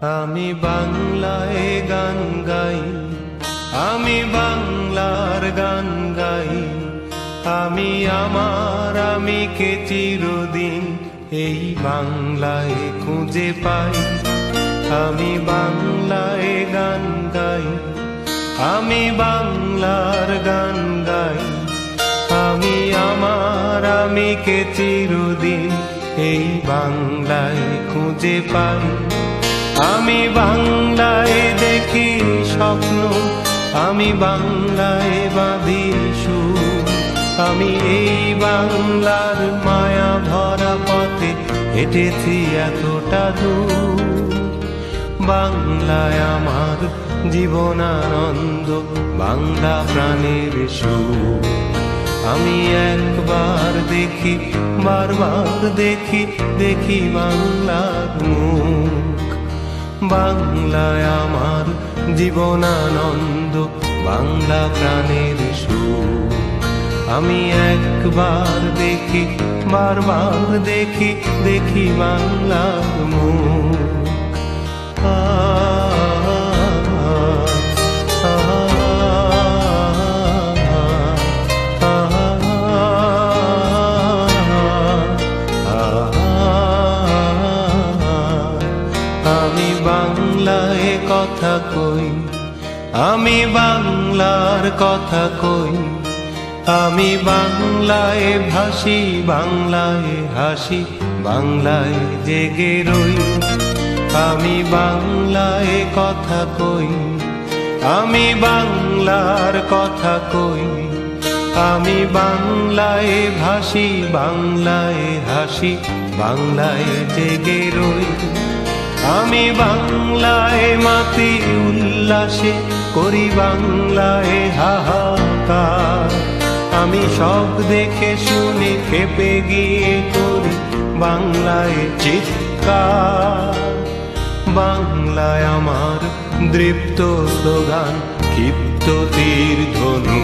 আমি বাংলায় গান গাই, আমি বাংলার গান গাই। আমি আমার আমিকে চিরদিন এই বাংলায় খুঁজে পাই। আমি বাংলায় গান গাই, আমি বাংলার গান গাই। আমি আমার আমিকে চিরদিন এই বাংলায় খুঁজে পাই। আমি বাংলায় দেখি স্বপ্ন, আমি বাংলায় বাঁধি সুর। আমি এই বাংলার মায়া ভরা পথে হেঁটেছি এতটা দূর। বাংলায় আমার জীবনানন্দ, বাংলা প্রাণের সুর। আমি একবার দেখি, বারবার দেখি, দেখি বাংলার মুখ। বাংলায় আমার জীবনানন্দ, বাংলা প্রাণের সুর। আমি একবার দেখি, বারবার দেখি, দেখি বাংলার মুখ। আমি বাংলায় কথা কই, আমি বাংলার কথা কই। আমি বাংলায় ভাসি, বাংলায় হাসি, বাংলায় জেগে রই। আমি বাংলায় কথা কই, আমি বাংলার কথা কই। আমি বাংলায় ভাসি, বাংলায় হাসি, বাংলায় জেগে রই। আমি বাংলায় মাতি উল্লাসে, করি বাংলায় হাহাকার। আমি সব দেখে শুনে খেপে গিয়ে করি বাংলায় চিৎকার। বাংলায় আমার দৃপ্ত স্লোগান, ক্ষিপ্ত তীর ধনু।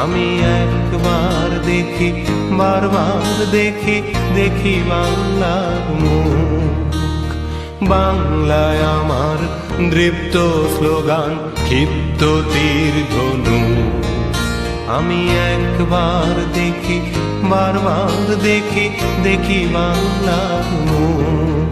আমি একবার দেখি, বারবার দেখি, দেখি বাংলার মুখ। বাংলায় আমার দৃপ্ত স্লোগান, ক্ষিপ্ত তীর ধনু। আমি একবার দেখি, বারবার দেখি, দেখি বাংলার মুখ।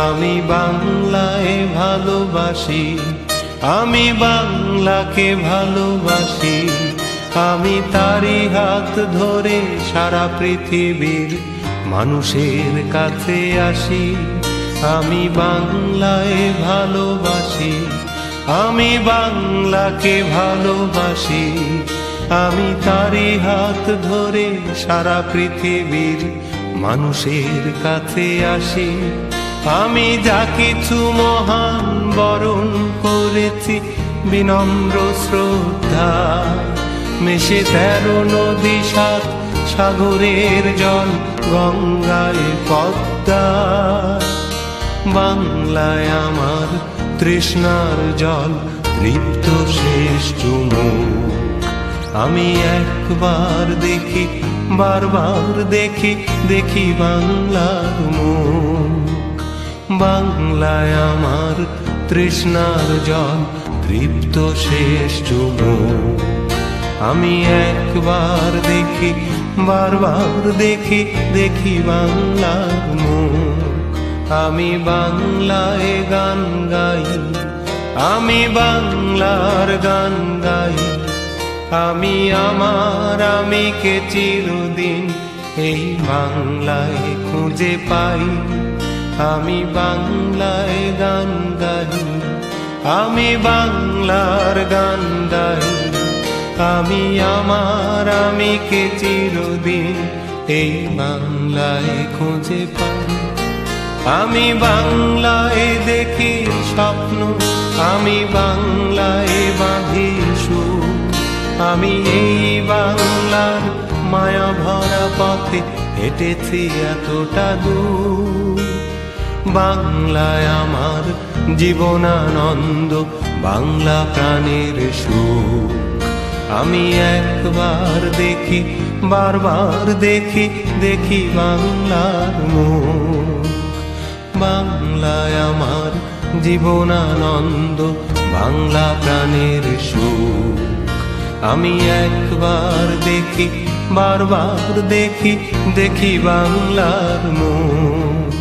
আমি বাংলায় ভালোবাসি, আমি বাংলাকে ভালোবাসি। আমি তারি হাত ধরে সারা পৃথিবীর মানুষের কাছে আসি। আমি বাংলায় ভালোবাসি, আমি বাংলাকে ভালোবাসি। আমি তারি হাত ধরে সারা পৃথিবীর মানুষের কাছে আসি। আমি যা কিছু মহান বরণ করেছি বিনম্র শ্রদ্ধা, মেশে 13 নদী 7 সাগরের জল, গঙ্গায় পদ্মা। বাংলায় আমার তৃষ্ণার জল, তৃপ্ত শেষ চুমুক। আমি একবার দেখি, বারবার দেখি, দেখি বাংলার মুখ। বাংলায় আমার তৃষ্ণার জল, তৃপ্ত শেষ চুমুক। আমি একবার দেখি, বারবার দেখি, দেখি বাংলার মুখ। আমি বাংলায় গান গাই, আমি বাংলার গান গাই। আমি আমার আমিকে চিরদিন এই বাংলায় খুঁজে পাই। আমি বাংলায় গান গাই, আমি বাংলার গান গাই। আমি আমার আমিকে চিরদিন এই বাংলায় খুঁজে পাই। আমি বাংলায় দেখি স্বপ্ন, আমি বাংলায় বাঁধি সুর। আমি এই বাংলার মায়া ভরা পথে হেঁটেছি এতটা দূর। বাংলায় আমার জীবনানন্দ বাংলা প্রাণের সুখ। আমি একবার দেখি, বারবার দেখি, দেখি বাংলার মুখ। বাংলায় আমার জীবনানন্দ বাংলা প্রাণের সুখ। আমি একবার দেখি, বারবার দেখি, দেখি বাংলার মুখ।